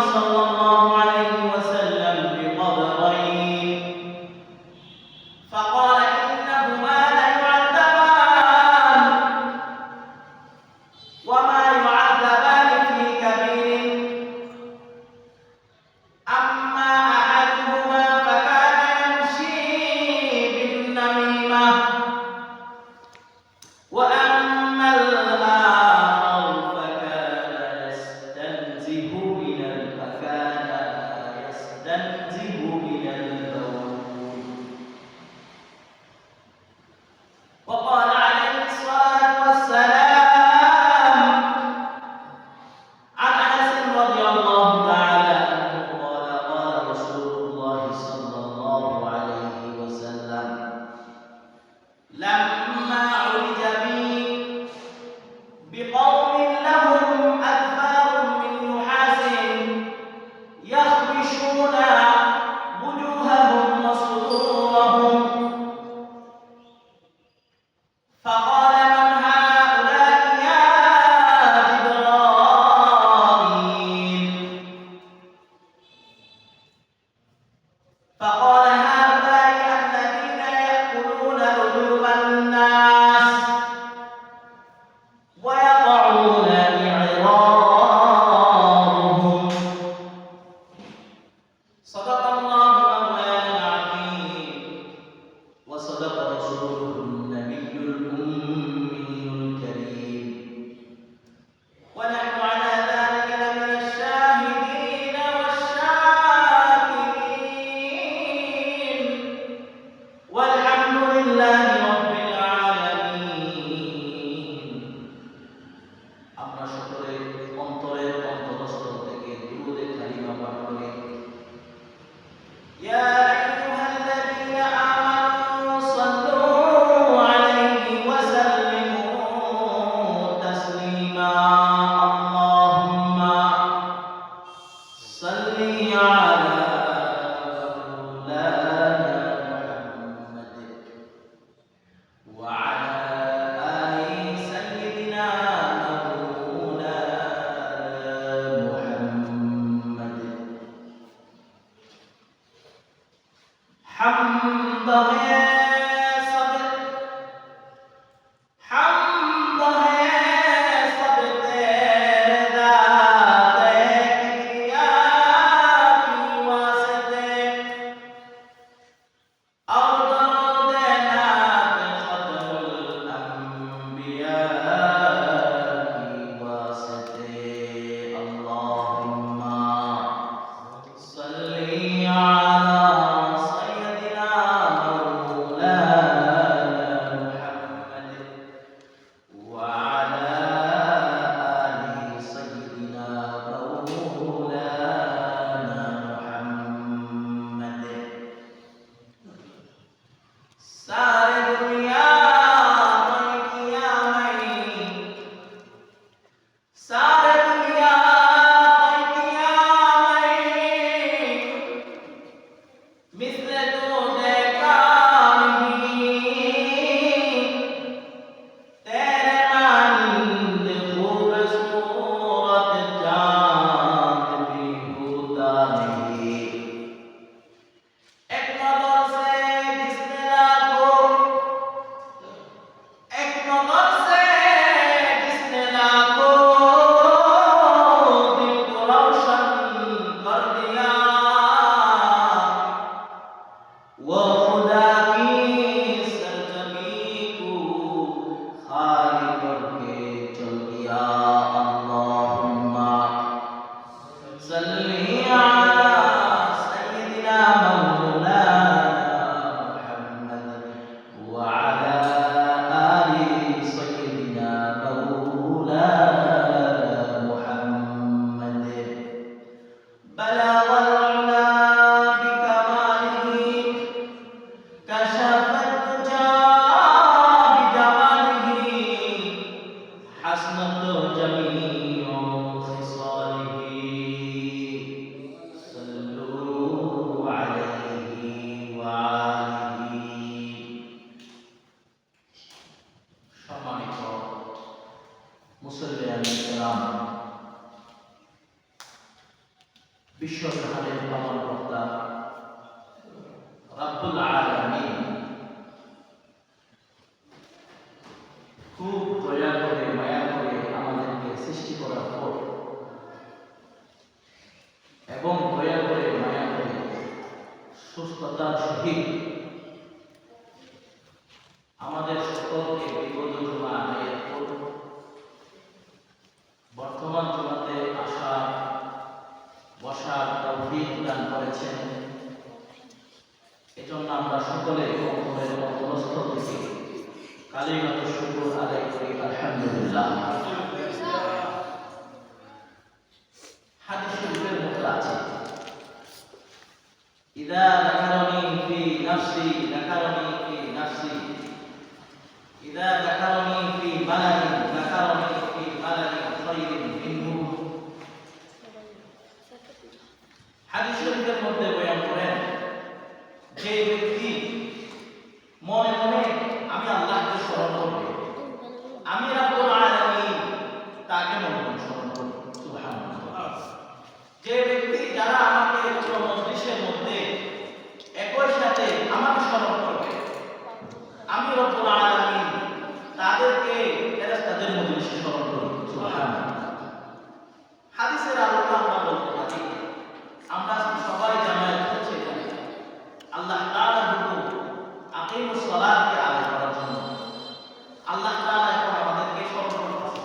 صلى الله عليه وسلم بقبرين فقال إنهما ليعذبان وما يعذبان في كبير أما أحدهما فكان يمشي بالنميمة وأما الآخر فكان يستنزه من البول وقال عليه الصلاة والسلام عن أنس رضي الله تعالى عنه قال قال رسول الله صلى الله عليه وسلم لما عرج بي بقوم لهم أذفار من نحاس يخبشون وجوههم وصدورهم فقال من هؤلاء يا جبرائيل فقال هؤلاء الذين يأكلون لحوم الناس ويقعون إعراضهم صدق الله مولانا العظيم وصدق رسوله النبي الأمي الكريم ونحن على ذلك لمن الشاهدين والشاكرين والحمد لله رب العالمين আমরা সকলে অন্তরের অন্তরস্থল থেকে দুরূদের কালিমা পাঠ করি ইয়া আইয়ুহাল্লাযীনা আমানু সাল্লু আলাইহি ওয়া সাল্লিমু তাসলিমা আল্লাহুম্মা সাল্লি আলা মাওলানা মুহাম্মাদ ওয়া আলা আলি সাইয়্যিদিনা حمد ہے سب حمد ہے سب تیرے ذات کبریا کی واسطے اور درود نعت ختم الانبیاء کی واسطے اللہم صلی علی حسنت جميع خصاله বিশ্বজাহানের পালনকর্তা রব্বুল আলামিন খুব দয়া করে মায়া করে আমাদেরকে সৃষ্টি করার পর এবং দয়া করে মায়া করে সুস্থতার সহিত আমাদের সকলকে বিপদ জমা আদায়ের পর বর্তমান জমাতে আসা বসার তৌফিক দান করেছেন। এজন্য আমরা সকলে অন্তরের অন্তরস্থ থেকে কালিমাত শুকর আদায় করি আলহামদুলিল্লাহ। হাদিস শরীফের মধ্যে আছে ইদা যাকারানি ফি নাফসি যাকারানি ফি নাফসি ইদা যাকারানি ফি মালাইন যাকারানি ফি মালাইন খায়রিন মিনহু। হাদিস শরীফের মধ্যে বয়ান করেন যে ব্যক্তি মনে মনে আমি আল্লাহকে স্মরণ করবে, আমি রব্বুল আলামিন তাকে মনে মনে স্মরণ করব। সুবহানাল্লাহ। যে ব্যক্তি যারা আমাকে কোনো মজলিসের মধ্যে একই সাথে আমাকে স্মরণ করবে, আমি রব্বুল আলামিন তাদেরকে ফেরেশতাদের মজলিসে স্মরণ করব। সুবহানাল্লাহ। হাদিসের আলোকে আমরা বলতে পারি আমরা সবাই জামায়াত হচ্ছে এখানে আল্লাহ তাআলার হুকুম আকিমুস সালাতকে আদায় করার জন্য। আল্লাহ তাআলা এখন আমাদেরকে স্মরণ করতেছে,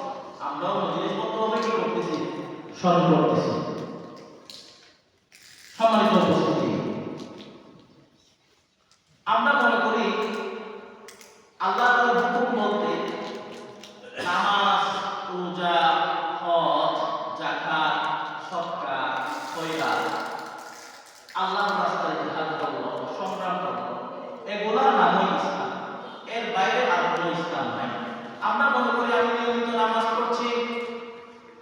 আমরাও মজলিসবদ্ধভাবে কি করতেছি? স্মরণ করতেছি। সম্মানিত উপস্থিতি, আমরা মনে করি আল্লাহ তাআলার হুকুম বলতে নামাজ, রোজা, হজ, যাকাত, সদকা, খয়রাত, আল্লাহর রাস্তায় জিহাদ করলো, সংগ্রাম করলো, এগুলার নামই ইসলাম। এর বাইরে আর কোনো ইসলাম নাই। আমরা মনে করি আমি নিয়মিত নামাজ পড়ছি,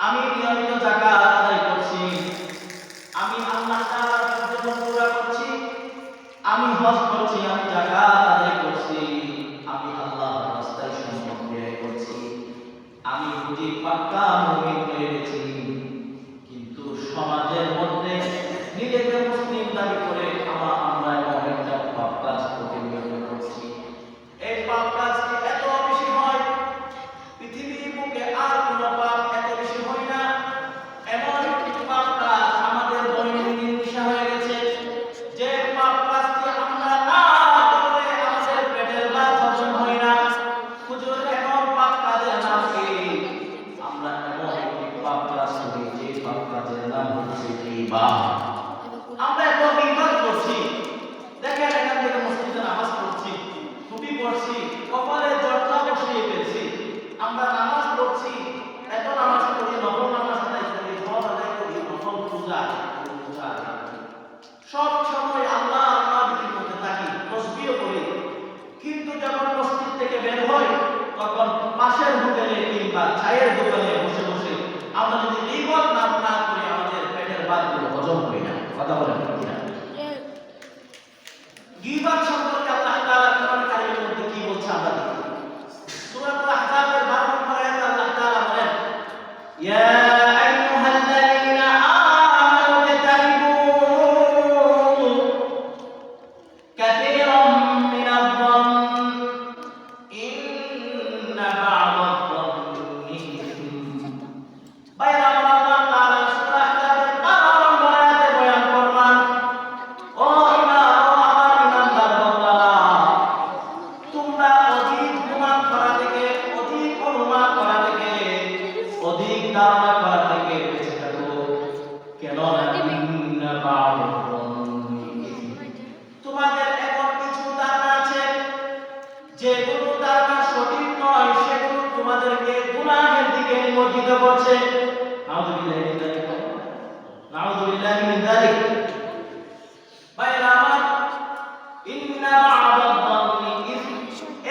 আমি নিয়মিত যাকাত আদায় করছি, আমি আল্লাহ তাআলার জন্য পুরা করছি, আমি হজ করছি, আমি যাকাত আদায় করছি, আমি আল্লাহর রাস্তায় সম্পদ ব্যয় করছি, আমি বুঝি পাক্কা মুমিন হয়ে গেছি। কিন্তু সমাজের মধ্যে নিজেকে মুসলিম দাবি করে আমরা এমন একটা পাপ কাজ প্রতিনিয়ত করছি। এই পাপ কাজ কি এত বেশি হয় পৃথিবীর বুকে আর কোনো পাপ এত বেশি হয় না। এমন একটি পাপ কাজ আমাদের দৈনন্দিন নেশা হয়ে গেছে, যে পাপ কাজটি আমরা না করলে আমাদের পেটের ভাত হজম হয় না। হুজুর এমন পাপ কাজের নাম কি? আমরা এমন একটি পাপ কাজ করি যে পাপ কাজের নাম হচ্ছে গীবত। আমরা এত গীবত করছি, দেখেন এখান থেকে মসজিদে নামাজ পড়ছি, টুপি পড়ছি, কপালে জর্দা বসিয়ে ফেলছি, আমরা নামাজ পড়ছি, এত নামাজ পড়ি, নফল নামাজ আদায় করি, হজ আদায় করি, নফল পূজা সব সময় আল্লাহ আল্লাহ বিধির মধ্যে থাকি, তসবিহ করি। কিন্তু যখন মসজিদ থেকে বের হই তখন পাশের হোটেলে কিংবা চায়ের দোকানে বসে বসে আমরা যদি গীবত না করি আমাদের পেটের ভাতগুলো হজম হয় না। কথা বলেন ঠিক না? গীবত সম্পর্কে আল্লাহ তাআলা কোরআন কারীমের মধ্যে কি বলছে আমরা দেখি। সূরাতুল আহজাবের 12 নম্বর আয়াতে আল্লাহ তাআলা বলেন, ইয়া আইয়ুহাল্লাযীনা আমানু ইজতানিবু কাসীরাম মিনায-যন্ন ইন্না বা'দায-যন্নি ইসম। বাইরে আল্লাহ তাআলা সূরা আহজাবের 12 নম্বর আয়াতে বয়ান করলেন, ও আমার ইমানদার বান্দারা, তোমরা অধিক গুনাহ করা থেকে, অধিক অনুমান করা থেকে, অধিক ধারণা করা থেকে বেঁচে থাকো। কেননা ইন্না বা'দায-যন্নি ইসম। তোমাদের এমন কিছু ধারণা আছে যেগুলো ধারণা সঠিক নয়, সেগুলো তোমাদেরকে গুনাহের দিকে নিমজ্জিত করছে। নাউযুবিল্লাহি মিন যালিক, নাউযুবিল্লাহি মিন যালিক। বাইরে আমার ইন্না বা'দায-যন্নি ইসম।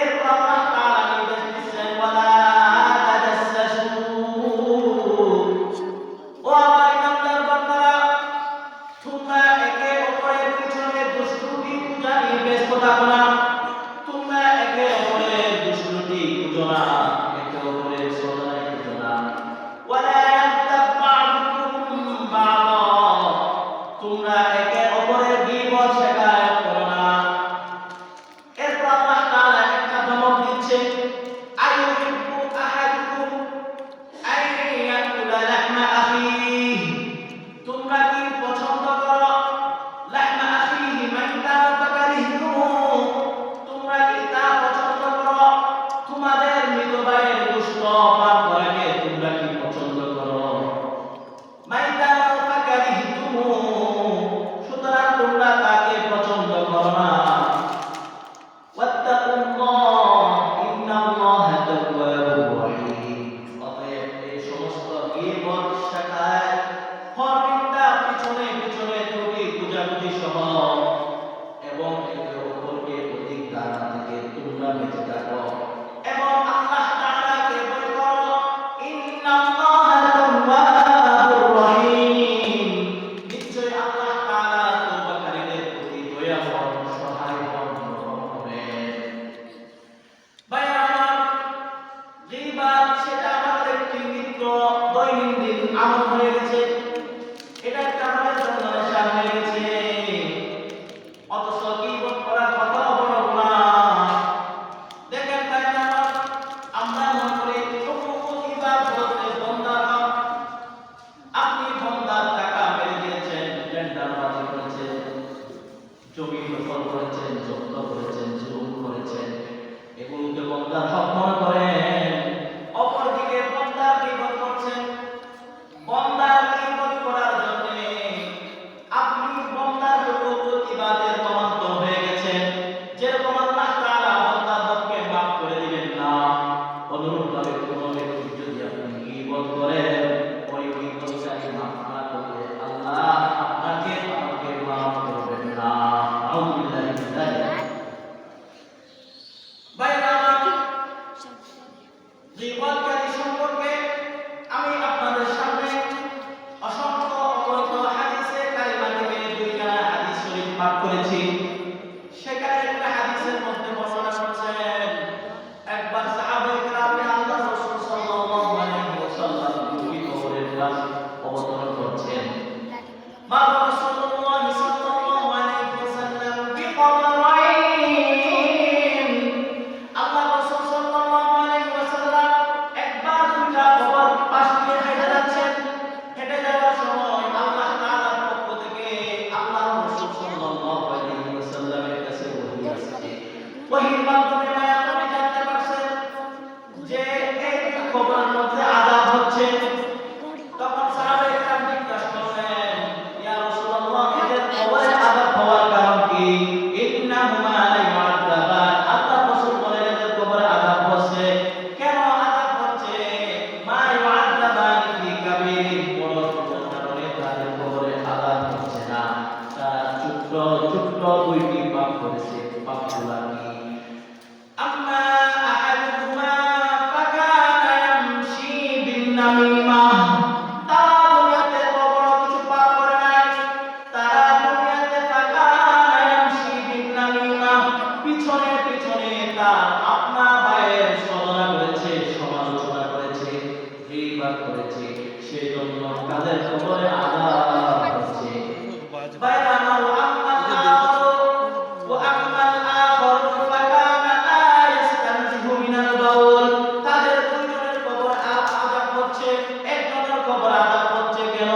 এরপর আল্লাহ তাআলা নির্দেশ দিচ্ছেন, ওয়ালা তাজাসসু। ও আমার ইমানদার বান্দারা, তোমরা একে অপরের পিছনে দুষ্টুমি পূজা নিয়ে ব্যস্ত থাকো না। তোমরা একে অপরের দুষ্টুমি পূজো না, একে অপরের সদাই পূজো না। ওয়ালা ইয়াগতাব বা'দুকুম বা'দা। তোমরা একে অপরের গীবত শেখায়ত করো না। এরপর আল্লাহ তাআলা একটা ধমক দিচ্ছে, আইয়ুহিব্বু আহাদুকুম আন ইয়াকুলা লাহমা আখিহি, তোমরা কি পছন্দ করো লাহমা আখিহি মাইতান ফাকারিহতুমু, তোমরা কি তা পছন্দ করো তোমাদের মৃত ভাইয়ের গোশত পান করাকে তোমরা কি পছন্দ করো? মাইতান ফাকারিহতুমু, সুতরাং তোমরা তাকে পছন্দ করো না। ওয়াত্তাকুল্লাহ ইন্নাল্লাহা তাওয়াবুর রহিম, অতএব এই সমস্ত গীবত শাখায় হরনিন্দা পিছনে পিছনে ত্রুটি পূজাপুজি সহ এবং একে অপরকে অধিক ধারণা থেকে তোমরা বেঁচে থাকো এবং আল্লাহ তাআলাকে ভয় করো। ইন্নাল্লাহা তাওয়াবুর রহিম, নিশ্চয় আল্লাহ তাআলা তওবাকারীদের প্রতি দয়াময় সহায় হবেন। ভাইরা আমার, গীবত সেটা আমাদের একটি নিত্য দৈনন্দিন আমল হয়ে গেছে, এটা একটা আমাদের জন্য নেশা হয়ে গেছে। অথচ গীবত করার কথাও বলবো না। দেখেন ভাইরা আমার, আমরা মনে করি গীবত বলতে বন্দার হক। আপনি বন্দার টাকা মেরে দিয়েছেন, লেনদেনবাজি করেছেন, জমি দখল করেছেন, জব্দ করেছেন, জুলুম করেছেন, এগুলোকে বন্দার হক মনে করেন। অপরদিকে বন্দার গীবত করছেন। বন্দার গীবত করার জন্য আপনি বন্দার প্রতিবাদের প্রমাণিত হয়ে গেছেন। যেরকম আল্লাহ তাআলা বন্দার হককে মাফ করে দিবেন না, অনুরূপভাবে কোনো ব্যক্তি যদি আপনি গীবত করেন, ওই গীবতকারী মাফ না করলে আল্লাহ আপনাকে আমাকে মাফ করবেন না। আউযুবিল্লাহি মিন যালিক। ভাইরা আমার, গীবতকারী সম্পর্কে আমি আপনাদের সামনে অসংখ্য অগণিত হাদিসে কারিমা থেকে দুইটা হাদিস শরীফ পাঠ করেছি। সেখানে একটা হাদিসের মধ্যে বর্ণনা করছেন, একবার সাহাবায়ে কেরামে আল্লাহর রাসূল সাল্লাল্লাহু আলাইহি ওয়াসাল্লাম দুটি কবরের পাশ অবতরণ করছেন। মা রাসূলুল্লাহ সাল্লাল্লাহু আলাইহি ওয়াসাল্লাম বিকবরাইন, আল্লাহ রাসূল সাল্লাল্লাহু আলাইহি ওয়াসাল্লাম একবার দুইটা কবর পাশ দিয়ে হেঁটে যাচ্ছেন। হেঁটে যাওয়ার সময় আল্লাহ তাআলার পক্ষ থেকে আল্লাহ রাসূল সাল্লাল্লাহু আলাইহি ওয়াসাল্লামের কাছে ওহী আসছে। ওহীর মাধ্যমে মায়া নবী জানতে পারছেন যে এই কবরের মধ্যে আযাব হচ্ছে। তখন সাহাবায়ে কেরাম জিজ্ঞাসা করলেন, ইয়া রাসূলুল্লাহ, এদের কবরে আযাব হওয়ার কারণ কি? ইন্নাহুমা লা ইউআযাবান, আল্লাহ রাসূল বলেন এদের কবরে আযাব হচ্ছে। কেন আযাব হচ্ছে? মা ইউআযাবান ফি কাবীর, বড় কোনো কারণে তাদের কবরে আযাব হচ্ছে না। তারা ছোট্ট ছোট্ট দুইটি পাপ করেছে। পাপগুলো কি? আম্মা আহাদুহুমা ফাকানা ইয়ামশি বিন-নামিমা, তারা দুনিয়াতে বড় কিছু পাপ করে নাই। তারা দুনিয়াতে ফাকানা ইয়ামশি বিন-নামিমা, পিছনে পিছনে তার আপনা ভাইয়ের সমালোচনা করেছে, সমালোচনা করেছে, গীবত করেছে। সেজন্য তাদের কবরে আযাব হচ্ছে। ভাইরা আমার, ওয়াম্মাল আখারু ফাকানা লা ইস্তানজিহু মিনাল বাউল, তাদের দুইজনের কবর আযাব হচ্ছে। একজনের কবর আযাব হচ্ছে কেন?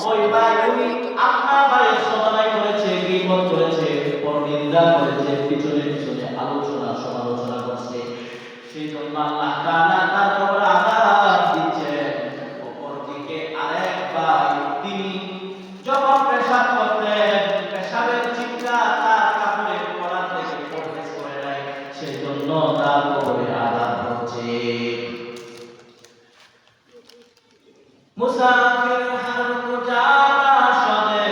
ওই ভাই উনি আপনা ভাইয়ের সমালোচনা করেছে, গীবত করেছে, পরনিন্দা করেছে, পিছনে পিছনে আলোচনা সমালোচনা করছে। সেজন্য আল্লাহ তাআলা তার কবরে আযাব দিচ্ছেন। অপরদিকে আরেক ভাই, তিনি যখন পেশাব করতেন, পেশাবের চিন্তা তার কাপড়ে পড়ার থেকে পরহেজ করে নাই, সেজন্য তার কবরে আযাব হচ্ছে। মুসাফির হার কো জানা সদে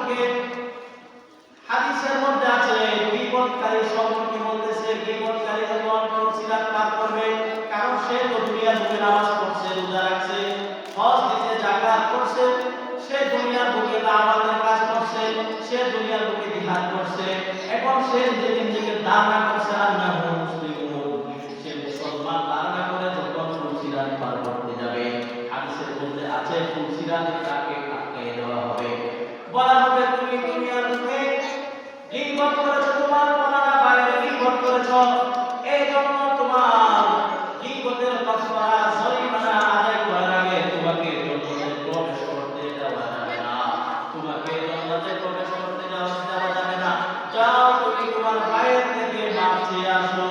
সম্পর্কে হাদিসের মধ্যে আছে গীবতকারী সম্পর্কে বলতেছে গীবতকারী যখন ফজিলত লাভ করবে কারণ সে তো দুনিয়ার বুকে নামাজ পড়ছে রোজা রাখছে হজ দিতে যাকাত করছে সে দুনিয়ার বুকে দাওয়াতের কাজ করছে সে দুনিয়ার বুকে জিহাদ করছে এখন সে নিজেকে ধারণা করছে আল্লাহু মুসলিমুন সে মুসলমান ধারণা করে যখন ফজিলত পার করতে যাবে হাদিসের মধ্যে আছে ফজিলত তাকে আটকায় দেওয়া হবে বলা হবে তুমি দুনিয়ার বুকে গীবত করেছো তোমার কোনটা বাইরে গীবত করেছো এই জন্য তোমার গীবতের কাফারা জরিমানা আদায় করার আগে তোমাকে জান্নাতে প্রবেশ করতে দেওয়া যাবে না তোমাকে জান্নাতে প্রবেশ করতে দেওয়া যাবে না যাও তুমি তোমার বাইরে থেকে বাঁচিয়ে আসো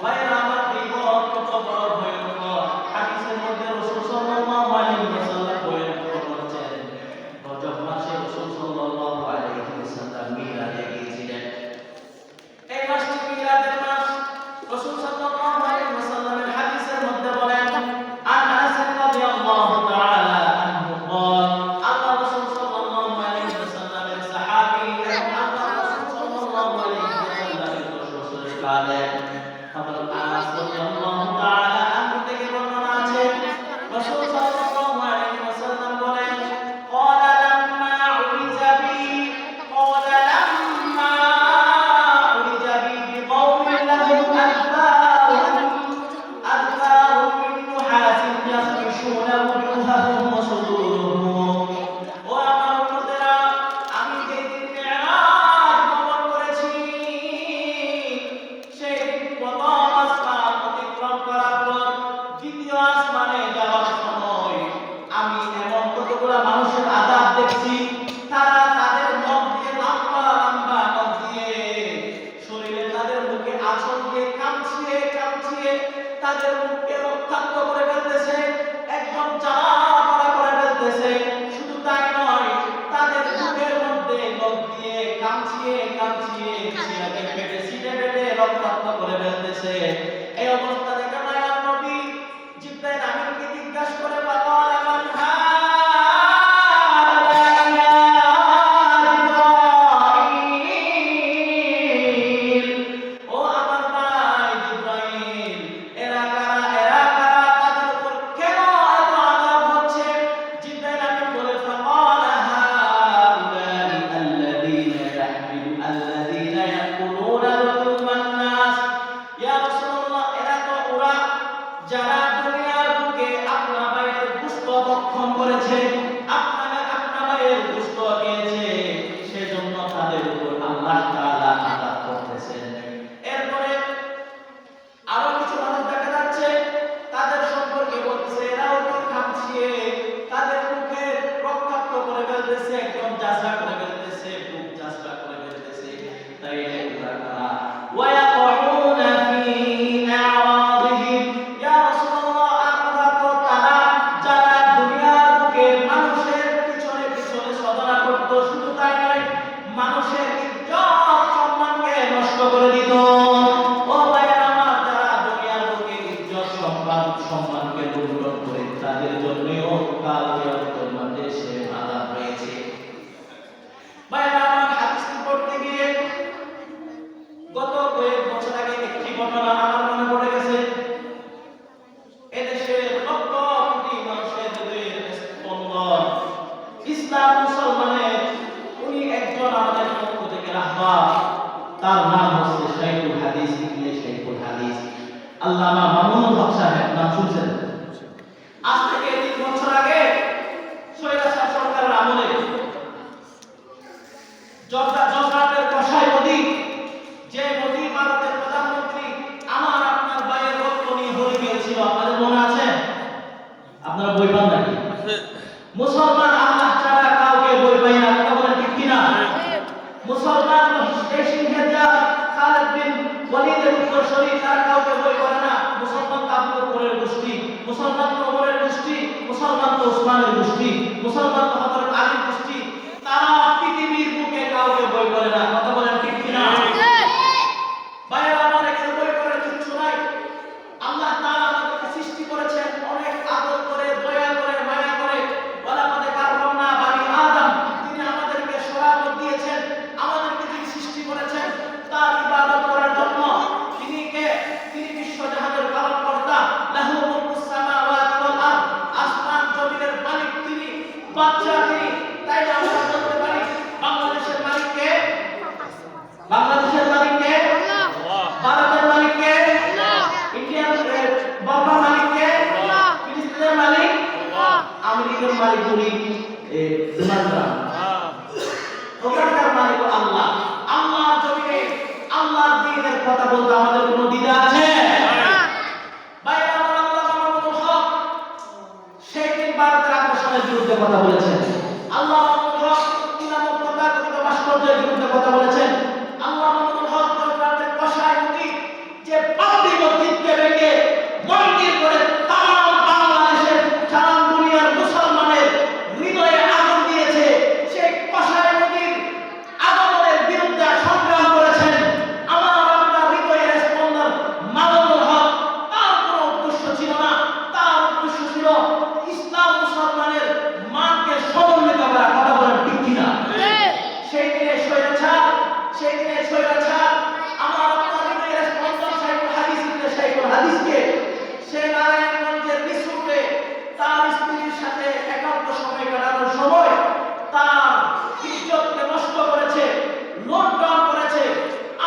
বাইরে আমার গীবত কত বড় ভয়ঙ্কর হাদিসের মধ্যে রাসূল সাল্লাল্লাহু আলাইহি ওয়াসাল্লাম বলেছেন রজব মাসে রাসূল সাল্লাল্লাহু আলাইহি ওয়াসাল্লাম মিলাদে গিয়েছিলেন এই মাসটি মিলাদের মাস রাসূল সাল্লাল্লাহু আলাইহি ওয়াসাল্লামের হাদিসের মধ্যে বলেন আন আনাস রাদিয়াল্লাহু তাআলা আনহু قال আল্লাহ রাসূল সাল্লাল্লাহু আলাইহি ওয়াসাল্লামের সাহাবী এবং আল্লাহ রাসূল সাল্লাল্লাহু আলাইহি ওয়াসাল্লামের প্রশংসা করেন হযরত আনাস রাদিয়াল্লাহু তাআলা আনহু থেকে বর্ণনা আছে রাসূল সাল্লাল্লাহু আলাইহি ওয়াসাল্লাম বলেন قال لما عرج بي قال لما عرج بي بقوم لهم أذكار من نحاس يخمشون وجوههم وصدورهم وأمر উম্মতেরা আমি যেদিন মিরাজ ভ্রমণ করেছি সেই প্রথম আসমান অতিক্রম করার পর দ্বিতীয় আসমানে যাওয়ার সময় আমি এমন কতগুলো মানুষের আযাব দেখছি তারা তাদের মুখ দিয়ে লম্বা লম্বা নখ দিয়ে শরীরে তাদের মুখে আঁচল দিয়ে কামছিয়ে কামছিয়ে তাদের মুখকে রক্তাক্ত করে ফেলতেছে একদম জ্বালা করে ফেলতেছে শুধু তাই নয় তাদের মুখের মধ্যে নখ দিয়ে কামছিয়ে কামছিয়ে সিনাকে কেটে সিটে কেটে রক্তাক্ত করে ফেলতেছে এই অবস্থা দেখে মায়ার নবী জিবরাইল আমিনকে জিজ্ঞাসা করে পাগল মান ও আমার ভাই জিবরাইল এরা কারা তাদের উপর কেন এত আযাব হচ্ছে জিবরাইল আমিন বলে ফাকাল হাউলাই আল্লাযীনা ইয়াকুলুনা লুহমান নাস ইয়া রাসূলুল্লাহ এরা তো ওরা যারা দুনিয়ার বুকে আপনা ভাইয়ের গোশত ভক্ষণ করেছে আপনা ভাইয়ের গোশত খেয়েছে সেজন্য তাদের উপর আল্লাহ তাআলা আযাব করতেছেন এরপরে আরো কিছু মানুষ দেখা যাচ্ছে তাদের সম্পর্কে বলতেছে এরাও তো কামছিয়ে তাদের মুখে রক্তাক্ত করে ফেলতেছে একদম জাজরা করে ফেলতেছে বুক জাজরা করে ফেলতেছে তাইলে ওরা কারা ওয়ায়াকুনা ফি আরাদিহিম ইয়া রাসূলুল্লাহ আমরা তো তারা যারা দুনিয়ার বুকে মানুষের পিছনে পিছনে সদরা করত শুধু তাই নয় মানুষের ইজ্জত সম্মানকে নষ্ট করে দিত ও ভাইরা আমার যারা দুনিয়ার বুকে ইজ্জত সম্মানকে লুণ্ঠন করে তাদের জন্যও কাল কিয়ামতের মাঠে সে আযাব রয়েছে ভাইরা আমার হাদিস পড়তে গিয়ে গত কয়েক বছর আগে একটি ঘটনা আমার মনে পড়ে গেছে এদেশের লক্ষ কোটি মানুষের হৃদয়ের স্পন্দন ইসলাম মুসলমানের উনি একজন আমাদের পক্ষ থেকে রাহবার তার নাম হচ্ছে শাইখুল হাদিস ইবনে শাইখুল হাদিস আল্লামা মামুনুল হক সাহেব নাম শুনছেন আজ থেকে 3 বছর আগে স্বৈরাচার সরকারের আমলে জগরাটের কসাই মোদি যে মোদি ভারতের প্রধানমন্ত্রী আমার আপনার ভাইয়ের রক্ত নিয়ে হয়ে গিয়েছিল আপনাদের মনে আছে আপনারা বই পান নাকি মুসলমান আল্লাহ ছাড়া কাউকে বই পাই না কথা বলেন ঠিক কিনা মুসলমান এই সিংহের জাত খালিদ বিন ওয়ালিদের উত্তরসূরি তারা কাউকে বই করে না মুসলমান তো আবু বকরের গোষ্ঠী মুসলমান তো ওমরের গোষ্ঠী মুসলমান তো উসমানের গোষ্ঠী মুসলমান তো হযরত আলীর গোষ্ঠী তারা পৃথিবীর বুকে কাউকে বই করে না কথা বলেন ঠিক কিনা ভাইরা আমার এখানে বই করে কিচ্ছু নাই আল্লাহ তাআলা আমাদেরকে সৃষ্টি করেছেন অনেক আদর করে দয়া করে মায়া করে ওয়ালাকাদ কাররামনা বানি আদম তিনি আমাদেরকে সরাসরি বলতে আমাদের কোনো দ্বিধা আছে? বাইরে আমার আল্লাহ মামুনুল হক সেই দিন ভারতের আগ্রাসনের বিরুদ্ধে কথা বলেছেন। আল্লাহ মামুনুল হক নামক তথাকথিত ভাস্কর্যের বিরুদ্ধে কথা বলেছেন। আল্লাহ মামুনুল হক জগন্নাথের কষায় নদী যে বাবরি মসজিদকে ভেঙে মন্দির করে তাম বাংলাদেশের সারা দুনিয়ার মুসলমানের হৃদয়ে আগুন দিয়েছে, সেই কষায় নদীর আগুনের বিরুদ্ধে সংগ্রাম করেছেন আমার আপনার হৃদয়ের স্পন্দন মামুনুল হক। তার কোনো উদ্দেশ্য ছিল না, তার উদ্দেশ্য ছিল ইসলাম মুসলমানের মানকে সমন্বিত করা। কথা বলেন ঠিক কিনা? সেই দিনে স্বৈরাচার আমার আপনার হৃদয়ের স্পন্দন শাইখুল হাদিসকে সে নারায়ণগঞ্জের রিসোর্টে তার স্ত্রীর সাথে একান্ত সময় কাটানোর সময় তার ইজ্জতকে নষ্ট করেছে, লুণ্ঠন করেছে।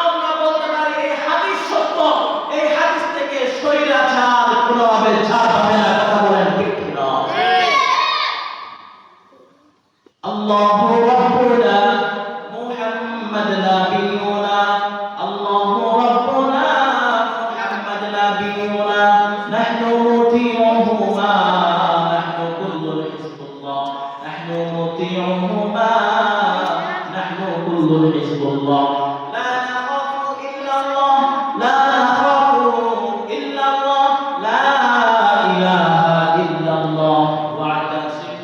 আমরা বলতে পারি এই হাদিস সত্য, এই হাদিস থেকে স্বৈরাচার কোনোভাবে ছাড় হবে না। কথা বলেন ঠিক কিনা? আল্লাহু রাব্বুনা মুহাম্মাদ নাবিয়ুনা, আল্লাহু রাব্বুনা মুহাম্মাদ নাবিয়ুনা, নাহনু মুতিউহুমা, নাহনু কুল্লুল হিজবুল্লাহ, নাহনু মুতিউহুমা, নাহনু কুল্লুল হিজবুল্লাহ, লা নাখাফু ইল্লাল্লাহ, লা নাখাফু ইল্লাল্লাহ, লা ইলাহা ইল্লাল্লাহ, ওয়া'তাসিম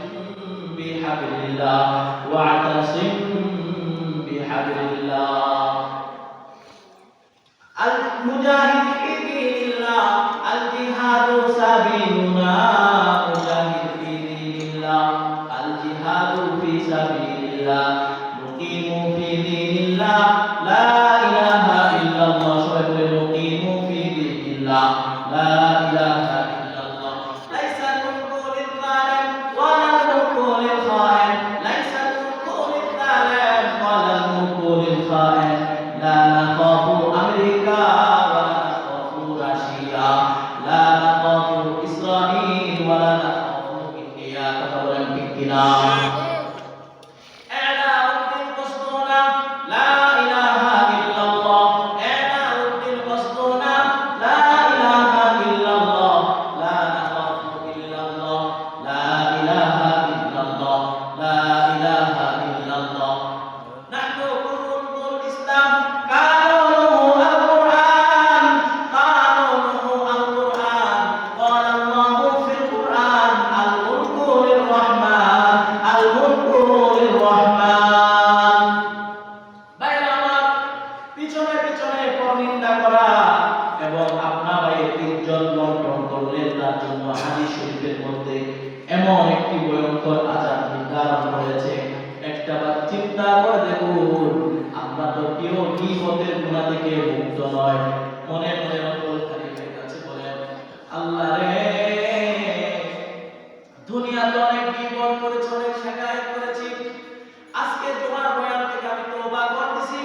বিহাবলিল্লাহ, ওয়া'তাসিম বিহাবলিল্লাহ। আল মুজাহিদ ফি দীনিল্লাহ, আল জিহাদু সাবিলুনা, মুজাহিদ ফি দীনিল্লাহ, আল জিহাদু ফি সাবিলিল্লাহ, মুকিমু ফি দীনিল্লাহ, লা ইলাহা ইল্লাল্লাহ। সবাই বলে মুকিমু ফি দীনিল্লাহ, লা ইলাহা ইল্লাল্লাহ। লাইসা মুলকু লিল যালিম ওয়ালা মুলকু লিল খাইন, লাইসা মুলকু লিল যালিম ওয়ালা মুলকু লিল খাইন, লা নাখাফু আমেরিকা ওয়ালা নাখাফু রাশিয়া, লা নাখাফু ইসরাঈল ওয়ালা নাখাফু ইন্ডিয়া। কথা বলেন ঠিক কিনা? এমন একটি ভয়ঙ্কর আযাব নির্ধারণ করেছে। একটা বার চিন্তা করে দেখুন, আমরা তো কেউ গীবতের গুনাহ থেকে মুক্ত নয়। মনে মনে রব্বুল কারীমের কাছে বলেন, আল্লাহ রে, দুনিয়াতে অনেক গীবত করেছি, অনেক শিকায়ত করেছি, আজকে তোমার বয়ান থেকে আমি তওবা করতেছি,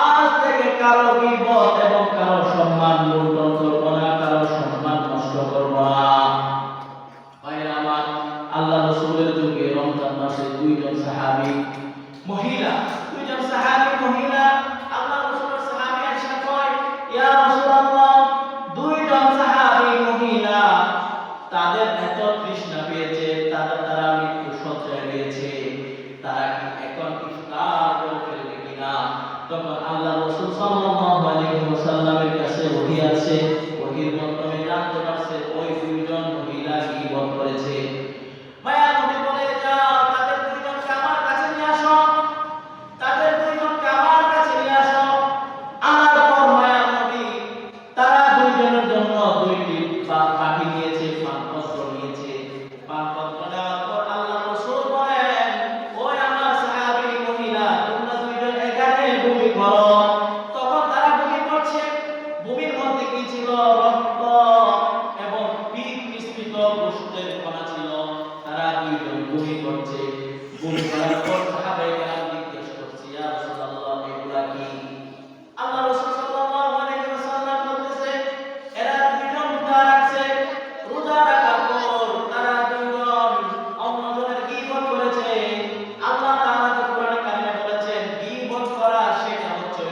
আজ থেকে কারো গীবত এবং কারো সম্মান লুণ্ঠন করব না, কারো সম্মান নষ্ট করব না। আল্লাহ রাসূলের যুগে রমজান মাসে দুইজন সাহাবী মহিলা আল্লাহ রাসূলের সাহাবী আয়েশা কয়, ইয়া রাসূলুল্লাহ, দুইজন সাহাবী মহিলা তাদের এত তৃষ্ণা পেয়েছে, তারা মৃত্যু শয্যায় রয়েছে, তারা কি এখন ইফতার করে ফেলবে কিনা? তখন আল্লাহ রাসূল সাল্লাল্লাহু আলাইহি ওয়াসাল্লামের কাছে ওহী আছে, ওহীর মাধ্যমে জানতে পারছে ওই দুইজন মহিলা গীবত করেছে। মায়া নবী বলে, যাও তাদের দুইজনকে আমার কাছে নিয়ে আসো, তাদের দুইজনকে আমার কাছে নিয়ে আসো। আনার পর মায়া নবী তারা দুইজনের জন্য দুইটি পাখি নিয়েছে, পানপত্র নিয়েছে। পানপত্র নেওয়ার পর আল্লাহ রাসূল বলেন, ওই আমার সাহাবী মহিলা, তোমরা দুইজন এখানে ভূমি করো। তখন তারা ভূমি করছে। ভূমির মধ্যে কি ছিল? রক্ত এবং পিঠ মিশ্রিত গোশতের কণা ছিল। তারা দুইজন ভূমি করছে। ভূমি করার পর সাহাবায়ে কেরাম জিজ্ঞেস করছে, ইয়া রাসূলুল্লাহ, এগুলা কি? আল্লাহ রাসূল সাল্লাল্লাহু আলাইহি ওয়াসাল্লাম বলতেছে, এরা দুইজন রোজা রাখছে, রোজা রাখার পর তারা দুইজন অন্যজনের গীবত করেছে। আল্লাহ তাআলা কোরআনে কারিমে বলেছেন, গীবত করা সেটা হচ্ছে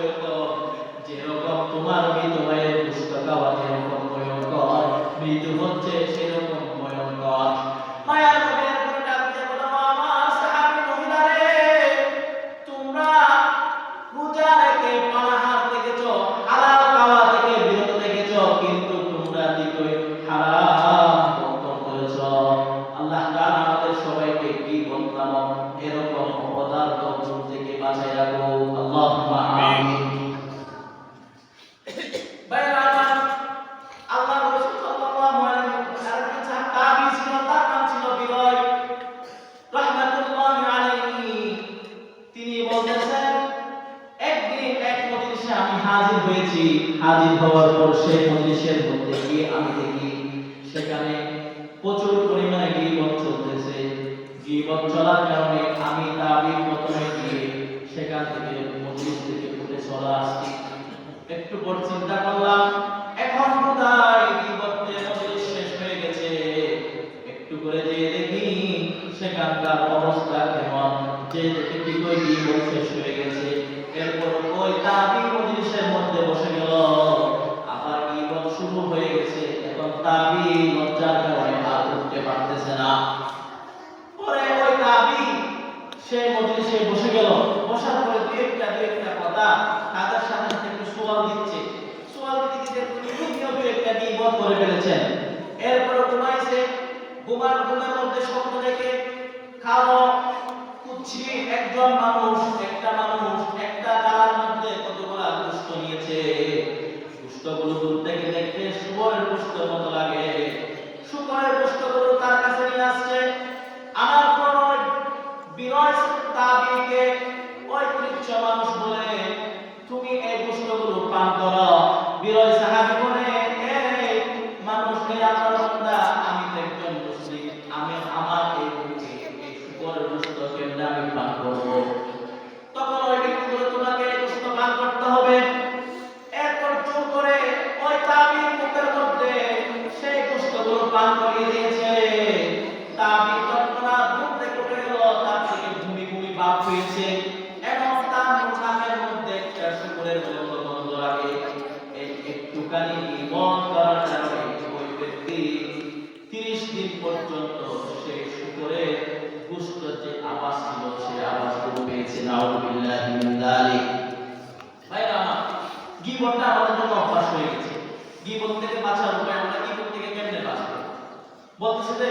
বাঁচায় রাখো, আল্লাহুম্মা আমিন। ভাইরা আমার, আল্লাহ রাসূল সাল্লাল্লাহু আলাইহি ওয়াসাল্লাম তাবী ছিল, তার নাম ছিল বিরয় রাহমাতুল্লাহি আলাইহি। তিনি বলতেছেন, একদিন এক মজলিসে আমি হাজির হয়েছি। হাজির হওয়ার পর সেই মজলিসের মধ্যে গিয়ে আমি দেখি সেখানে প্রচুর পরিমাণে গীবত চলতেছে। গীবত চলার কারণে আমি তাবীর প্রথমে গিয়ে সেখান থেকে মজলিস থেকে উঠে চলে আসছি। একটু পর চিন্তা করলাম, এখন কোথায় গীবতের মজলিস শেষ হয়ে গেছে। একটু করে যেয়ে দেখি সেখানকার অবস্থা কেমন, যে দেখি কি কই গীবত শেষ হয়ে গেছে। এরপর ওই তাবী মজলিসের মধ্যে বসে গেল, আবার গীবত শুরু হয়ে গেছে। এখন তাবী লজ্জার কারণে আর উঠতে পারতেছে না। পরে ওই তাবী সেই মজলিসে বসে গেল। বসার পরে দুই একটা কথা তাদের সাথে একটু সওয়াল দিচ্ছে। সওয়াল দিতে তুমিও দুই একটা গীবত করে ফেলেছেন। এরপর ঘুমাইছে। ঘুমের মধ্যে স্বপ্ন দেখে খাওয়া কুচ্ছি একজন মানুষ, একটা ডালার মধ্যে কতগুলা গোশত নিয়েছে। গোশতগুলো দূর থেকে দেখতে শুকরের গোশত মতো লাগে। শুকরের গোশতগুলো তার কাছে নিয়ে আসছে। আমার পর বিরয় তাবীকে ওই তুচ্ছ মানুষ বলে, তুমি এই গোশতগুলো পান করো। বিরয় সাহাবী বলে, এই মানুষ, এই আপনার বান্দা, আমি তো একজন মুসলিম, আমি আমার এই শুকরের গোশত কেমনে আমি পান করব? তখন ওই ব্যক্তি বলে, তোমাকে এই গোশত পান করতে হবে। এরপর জোর করে ওই তাবীর মুখের মধ্যে সেই গোশতগুলো পান করিয়ে দিয়েছে। তাবী তৎক্ষণাৎ ঘুম থেকে উঠে গেল, তার থেকে ভূমি ভাব হয়েছে এবং তার নাকের মধ্যে একটা শুকরের গন্ধ লাগে। এই একটুখানি ইমান করার কারণে ওই ব্যক্তি 30 দিন পর্যন্ত সেই শুকরের গোশতের যে আওয়াজ ছিল সেই আওয়াজগুলো পেয়েছে। নাউযুবিল্লাহি মিন যালিক। ভাইরা আমার, গীবতটা আমাদের জন্য অভ্যাস হয়ে গেছে। গীবত থেকে বাঁচার উপায়, আমরা গীবত থেকে কেমনে বাঁচবো? বলতেছে যে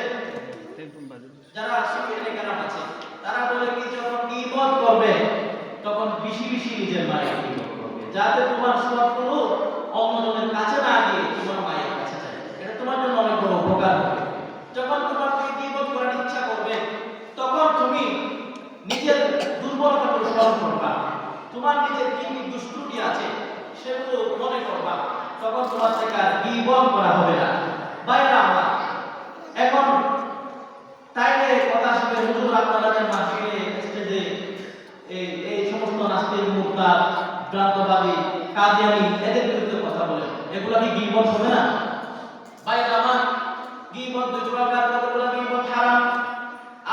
যারা সুফিয়ানে কেরাম আছে তারা বলে কি, যখন গীবত করবে তখন বেশি নিজের মায়ের গীবত করবে, যাতে তোমার সওয়াবগুলো অন্যজনের কাছে না গিয়ে তোমার মায়ের কাছে যায়। এটা তোমার জন্য অনেক বড় উপকার হবে। যখন তোমার গীবত করার ইচ্ছা করবে তখন তুমি নিজের দুর্বলতাগুলো স্মরণ করবা, তোমার নিজের কি দুষ্টুটি আছে সেগুলো মনে করবা। তখন তোমার থেকে আর গীবত করা হবে না। বাইরে আমরা এখন তাইলে কথা শুনে হুজুর আপনারা যে মাহফিলে স্টেজে এই সমস্ত নাস্তিক, মুরতাদ, ভ্রান্তবাদী, কাদিয়ানী এদের বিরুদ্ধে কথা বলেন, এগুলা কি গীবত হবে না? বাইরে আমার গীবত দুই প্রকার, কতগুলো গীবত হারাম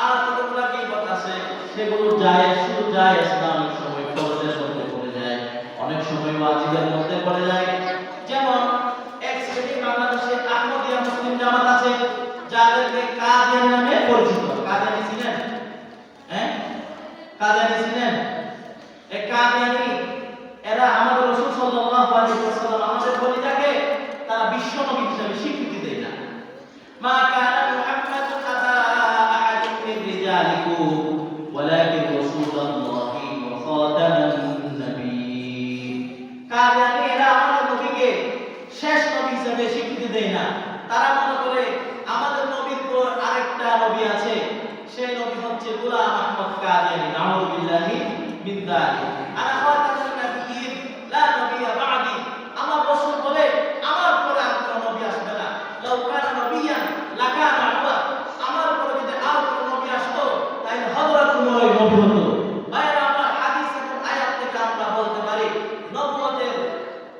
আর কতগুলো গীবত আছে সেগুলো জায়েজ, শুধু জায়েজ না, অনেক সময় ফরজের মধ্যে পড়ে যায়, অনেক সময় ওয়াজিবের মধ্যে পড়ে যায়। যেমন এক শ্রেণী বাংলাদেশে আহমদিয়া মুসলিম জামাত আছে, যাদেরকে কাদিয়ানী নামে পরিচিত। কাদিয়ানী ছিলেন? হ্যাঁ, কাদিয়ানী ছিলেন। এই কাদিয়ানী এরা আমাদের রাসূল সাল্লাল্লাহু আলাইহি ওয়াসাল্লাম, আমাদের খলিফাকে তারা বিশ্ব নবী হিসেবে স্বীকৃতি দেয় না। মা কানা মুহাম্মাদু আবা আহাদিন মিন রিজালিকুম ওয়ালাকিন রাসূলুল্লাহি ওয়া খাতামান নবিয়্যিন। কাদিয়ানী এরা আমাদের নবীকে শেষ নবী হিসেবে স্বীকৃতি দেয় না। তারা মনে করে আমাদের নবীর পর আরেকটা নবী আছে, সেই নবী হচ্ছে গোলাম আহমদ কাদিয়ানী। নাউযুবিল্লাহি মিন যালিক। আনা খাতামুন নবিয়্যিন লা নবিয়্যা বা'দি। আমার রাসূল বলে আমার পরে আর কোনো নবী আসবে না। লাউ কানা নবিয়্যান লাকানা উমর। আমার পরে যদি আর কোনো নবী আসতো তাহলে হযরত উমরই নবী হতো। ভাইরা আমার, হাদিস এবং আয়াত থেকে আমরা বলতে পারি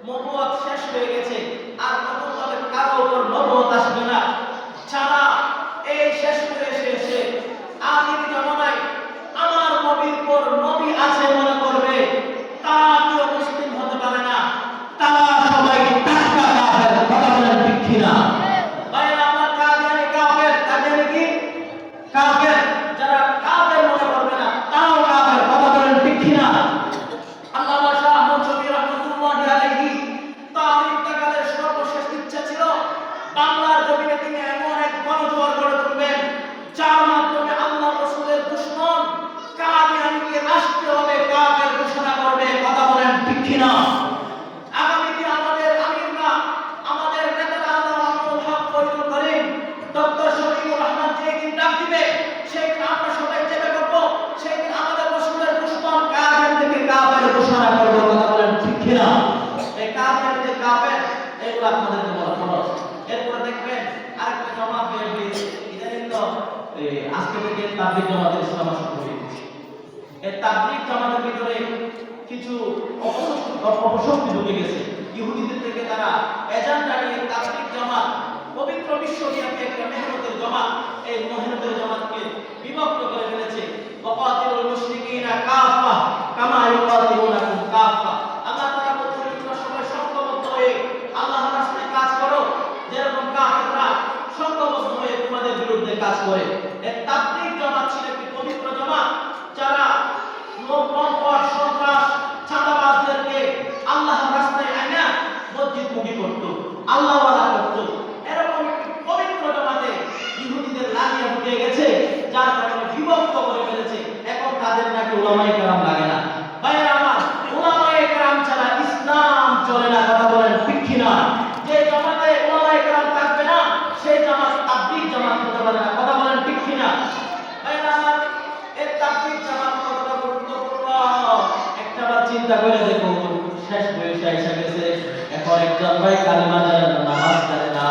নবুয়ত শেষ হয়ে গেছে, আর নবুয়তের কারো উপর নবুয়ত আসবে না। ছাড়া এই শেষ করে এসে আখির জামানায় আমার নবীর পর নবী আছে মনে করবে, তারা কেউ মুসলিম হতে পারে না, তারা সবাই টাটকা কাফের। কথা বলেন ঠিক কিনা? ভাইরা আমার, কাদিয়ানী কাফের। কাদিয়ানী কি? কাফের। যারা কাফের মনে করবে না তারাও কিনা? আগামীতে আমাদের আমিররা, আমাদের নেতারা আল্লাহুল হক ফজলুল করিম ডক্টর শফিকুর রহমান যেদিন ডাক দিবে, সেদিন আমরা সবাই চেপে পড়বো, সেদিন আমাদের রসুলের দুশমন কাফের থেকে কাফের ঘোষণা করবো। কথা বলেন ঠিক কিনা? এই কাফের যে কাফের, এগুলো আপনাদেরকে বলা খরচ। এরপরে দেখবেন আরেকটা জমাত বের হয়েছে, ইদানিং তো আজকে থেকে তাবলীগ জামাতের ইসলাম শুরু হয়েছে। এই তাবলীগ জামাতের ভিতরে কিছু অপশক্তি ঢুকে গেছে। ইহুদিদের থেকে তারা এজেন্ডা নিয়ে তাবলীগ জামাত, পবিত্র বিশ্বব্যাপী একটা মেহনতের জামাত, এই মেহনতের জামাতকে বিভক্ত করে ফেলেছে। ওয়াকাতিলুল মুশরিকিনা কাফা কামা ইউকাতিলুনাকুম কাফা। আল্লাহ তাআলা বলেছেন তোমরা সবাই সংঘবদ্ধ হয়ে আল্লাহর রাস্তায় কাজ করো, যেরকম কাফেররা সংঘবদ্ধ হয়ে তোমাদের বিরুদ্ধে কাজ করে। এই তাবলীগ জামাত ছিল একটি পবিত্র জামাত, যারা লম্পট সন্ত্রাস চাঁদাবাজদেরকে আল্লাহর রাস্তায় আইনা মসজিদমুখী করত, আল্লাহওয়ালা করত। এরকম একটি পবিত্র জামাতে ইহুদিদের লাগিয়ে ঢুকে গেছে, যার কারণে বিভক্ত করে ফেলেছে। এখন তাদের নাকি উলামায়ে কেরাম লাগে না। ভাইয়েরা আমার, উলামায়ে কেরাম ছাড়া ইসলাম চলে না। কথা বলেন ঠিক কিনা? যে জামাতে উলামায়ে কেরাম থাকবে না, সেই জামাত তাবলীগ জামাত হতে পারে না। কথা বলেন ঠিক কিনা? ভাইয়েরা আমার, এই তাবলীগ জামাত কতটা গুরুত্বপূর্ণ একটাবার চিন্তা করে দেখো। শেষ বয়সে এসে গেছে, এখন একজন ভাই কালিমা জানে না, নামাজ জানে না,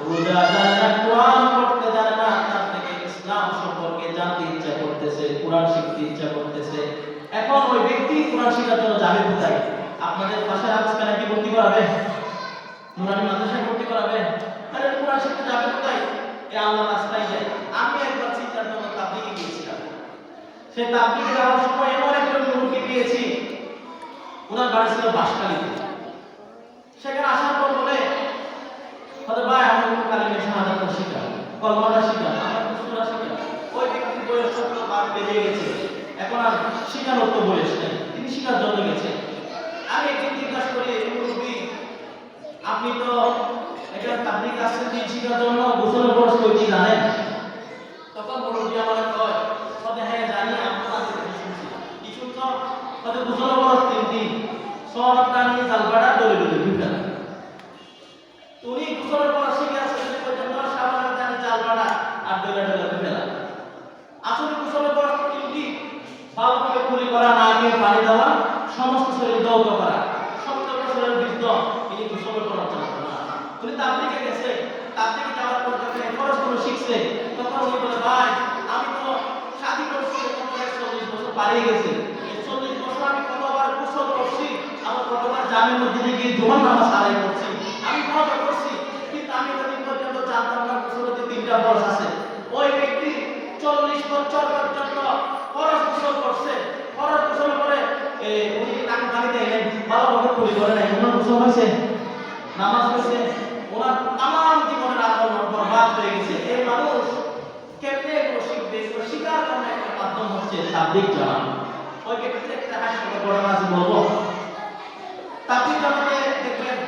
রোজা জানে না, কোরআন পড়তে জানে না, তার থেকে ইসলাম সম্পর্কে জানতে ইচ্ছা করতেছে, কোরআন শিখতে ইচ্ছা করতেছে। এখন ওই ব্যক্তি কোরআন শেখার জন্য যাবে কোথায়? আপনাদের পাশের আজকাল কি ভর্তি করাবে? নুরানি মাদ্রাসায় ভর্তি করাবে? আরে কোরআন শিখতে যাবে কোথায়? এই আল্লাহর রাস্তায় যায়। আমি একবার চিন্তার জন্য তাবলীগে গিয়েছিলাম। সেই তাবলীগে যাওয়ার সময় এমন একজন মুরব্বি পেয়েছি, ওনার বাড়ি ছিল বাঁশখালীতে। সেখানে আসার পর বলে, হয়তো ভাই আমার একটু কালিমা শাহাদাতটা শিখা, কলমাটা শিখা, আমার সূরা শিখা। ওই ব্যক্তির বয়স 17 বার বেড়ে গেছে, এখন আর শিখানোর তো বয়স নেই, তিনি শিখার জন্য গেছে। আমি একদিন জিজ্ঞাসা করি, মুরব্বি আপনি তো এটা তাবলীগ আসছেন দিন শিখার জন্য, গোসলের বয়স কয়টি জানেন? তখন মুরব্বি আমার কয়, হ্যাঁ জানি, আমরা কাছে শুনছি। কি শুনছ? হয়তো গোসলের বয়স 3 দিন, সবটা নিয়ে জালবাটা ডলে ডলে ঢুকা। তুমি গোসলের বয়স শিখে আসছেন পর্যন্ত সাবানের দানি জালবাটা আর ডলে ডলে ফেলা। আসলে গোসলের বয়স 3 দিন, ভালোভাবে কুলি করা, না গিয়ে পানি দেওয়া, সমস্ত শরীর দৌত করা, সমস্ত শরীর বৃদ্ধ, তিনি গোসলের করার জন্য না। উনি তাবলীগে গেছে, তাবলীগে যাওয়ার পর যখন ফরজগুলো শিখছে, তখন উনি বলে, ভাই আমি তো শাদী করছি, এখন 40 বছর পালিয়ে গেছে, 40 বছর আমি কতবার গোসল করছি, আমার কতবার জামের মধ্যে গিয়ে জোহর নামাজ আদায় করছি, আমি মজা করছি, কিন্তু আমি এতদিন পর্যন্ত জানতাম না গোসলের যে 3টা ফরজ আছে। ওই ব্যক্তি 40 বছর পর্যন্ত ফরজ গোসল করছে, ফরজ গোসল করে উনি নাক পানি দেন, ভালোভাবে কুলি করে নাই, ওনার গোসল হয়েছে, নামাজ হয়েছে, ওনার তাম জীবনের আন্দোলন বরবাদ হয়ে গেছে। এই মানুষ কেমনে এগুলো শিখবে? এগুলো শিখার জন্য একটা মাধ্যম হচ্ছে তাবলীগ জামাত। ওই ব্যক্তির একটা হাসপাতালে বড় নামাজ বলবো, তাবলীগ জামাতে দেখবেন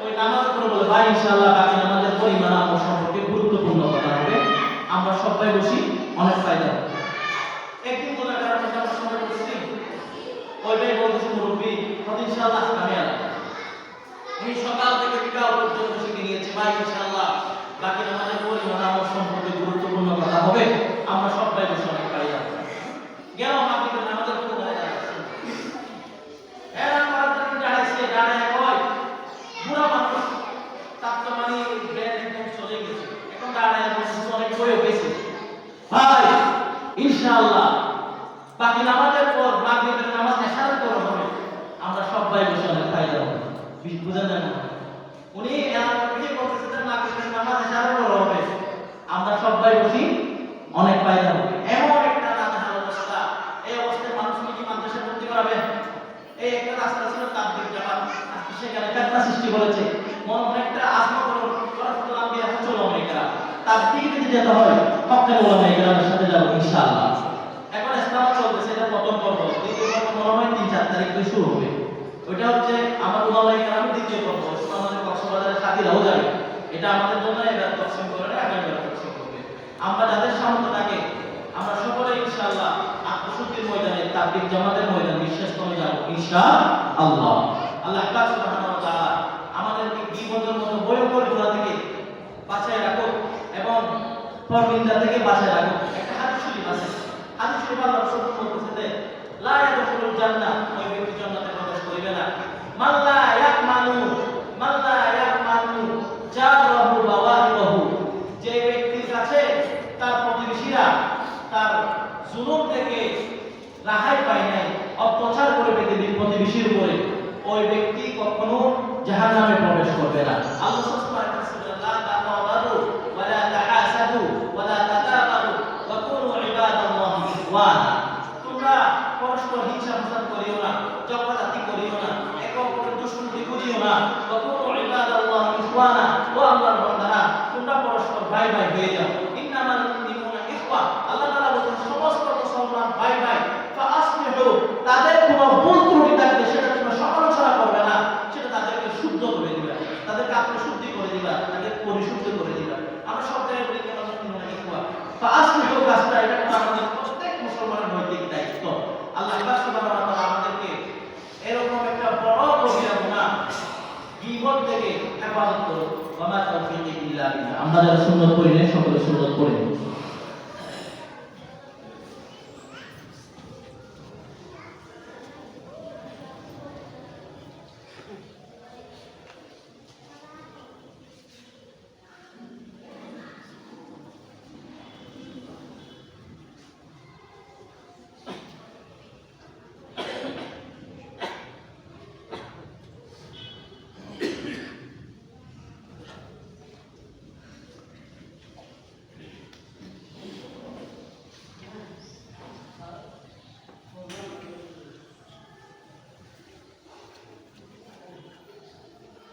ওই নামাজের পরে বলে, ভাই ইনশাআল্লাহ বাকি নামাজের পরিমাণ আমার সম্পর্কে গুরুত্বপূর্ণ কথা হবে, আমরা সবাই বসি, অনেক ফায়দা হবে। একদিন কোনো কারণে আমরা সময় করছি, ওই ভাই বলতেছে, মুরব্বি ইনশাআল্লাহ আমি আলাদা, উনি সকাল থেকে বিকাল পর্যন্ত শিখে নিয়েছে, ভাই ইনশাআল্লাহ বাকি নামাজের পরিমাণ আমার সম্পর্কে গুরুত্বপূর্ণ কথা হবে, আমরা সবাই বসে অনেক ফায়দা হবে। গেল মাগরিবের নামাজের পরে দাঁড়াইছে, এরা করার দাঁড়াইছে, দাঁড়ায় কয় বুড়া মানুষ, তার তো মানে ব্রেন একদম চলে গেছে, এখন দাঁড়ায় বসে অনেক বয়ে গেছে, ভাই ইনশাআল্লাহ বাকি নামাজের পর মাগরিবের নামাজ এশার পর হবে, আমরা সবাই বসে অনেক ফায়দা হবে। বুঝেন না? উনি উনি বলতেছেন যে মাগরিবের নামাজ এশার পর হবে, আমরা সবাই বসি, অনেক ফায়দা হবে। এমন একটা নাজেহাল অবস্থা, এই অবস্থায় মানুষকে কি মাদ্রাসায় ভর্তি করাবে? এই একটা রাস্তা ছিল তাবলীগ জামাত, আজকে সেখানে ফিতনা সৃষ্টি করেছে। মনে হয় একটা আজমত ওলামায়ে আম্বিয়া চলো আমরা তাবলীগে যদি যেতে হয়, হকের ওলামায়ে কেরামের সাথে যাব ইনশাআল্লাহ। এখন ইসলাম চলতেছে, এটা প্রথম পর্ব, দ্বিতীয় পর্ব মনে হয় 3-4 তারিখ থেকে শুরু হবে। ওইটা হচ্ছে আমার ওলামায়ে কেরামের দ্বিতীয় পর্ব, আমাদের কক্সবাজারের সাথীরাও যাবে। এটা আমাদের জন্য এবার তকসিম করে না, আগামীবার তকসিম করবে। আমরা যাদের সামর্থ্য থাকে আমরা সকলে ইনশাআল্লাহ আত্মশুদ্ধির ময়দানে, তাবলীগ জামাতের ময়দানে বিশ্বাস করে যাব ইনশাআল্লাহ। আল্লাহ পাক সুবহানাহু ওয়া তাআলা আমাদেরকে গীবতের মতো ভয়ঙ্কর গুনাহ থেকে বাঁচায় রাখুক এবং পরনিন্দা থেকে বাঁচায় রাখুক। একটা হাদিস শরীফ আছে, হাদিস শরীফ আল্লাহ রাসূল বলতেছে যে লা ইয়াদখুলুল জান্নাহ, ওই ব্যক্তি জান্নাতে প্রবেশ করিবে না, মাল্লা ইয়াকমানু জারহু বাওয়াহিবাহু, যে ব্যক্তির কাছে তার প্রতিবেশীরা তার জুলুম থেকে রাহাই পায় নাই, অত্যাচার করে প্রতিবেশীর উপরে, ওই ব্যক্তি কখনো জাহান্নামে প্রবেশ করবে না। আল্লাহ সুবহানাহু ওয়া তাআলা লা তাকাবারু ওয়া লা তাহাসাদু ওয়া লা তাতাবারু ওয়া কুনু ইবাদাল্লাহি ইখওয়ানা, তোমরা পরস্পর হিংসা ফাসাদ করিও না, ঝগড়াঝাটি করিও না, একে অপরের দুশমনি করিও না, ওয়া কুনু ইবাদাল্লাহি ইখওয়ানা, ও আল্লাহর বান্দারা তোমরা পরস্পর ভাই ভাই হয়ে যাও। ইন্নামাল মুমিনুনা ইখওয়া, আল্লাহ তাআলা বলেন সমস্ত মুসলমান ভাই ভাই, ফাআসলিহু, তাদের কোনো ভুল ত্রুটি থাকলে সেটা তোমরা সমালোচনা করবে না, সেটা তাদেরকে শুদ্ধ করে দিবা, তাদেরকে আত্মশুদ্ধি করে দিবা, তাদের পরিশুদ্ধ করে দিবা। আমরা সব জায়গায় বলি কেন ইখওয়া, ফাআসলিহু, কাজটা এটা আমাদের প্রত্যেক মুসলমানের নৈতিক দায়িত্ব। আল্লাহ পাক সুবহানাহু ওয়া তাআলা আমাদেরকে এরকম একটা বড় কবিরা গুনাহ গীবত থেকে হেফাজত করুন। ওয়া মা তাওফীকি ইল্লা বিল্লাহ। আমরা যারা সুন্নাত পড়ি না সকলে সুন্নাত পড়ি।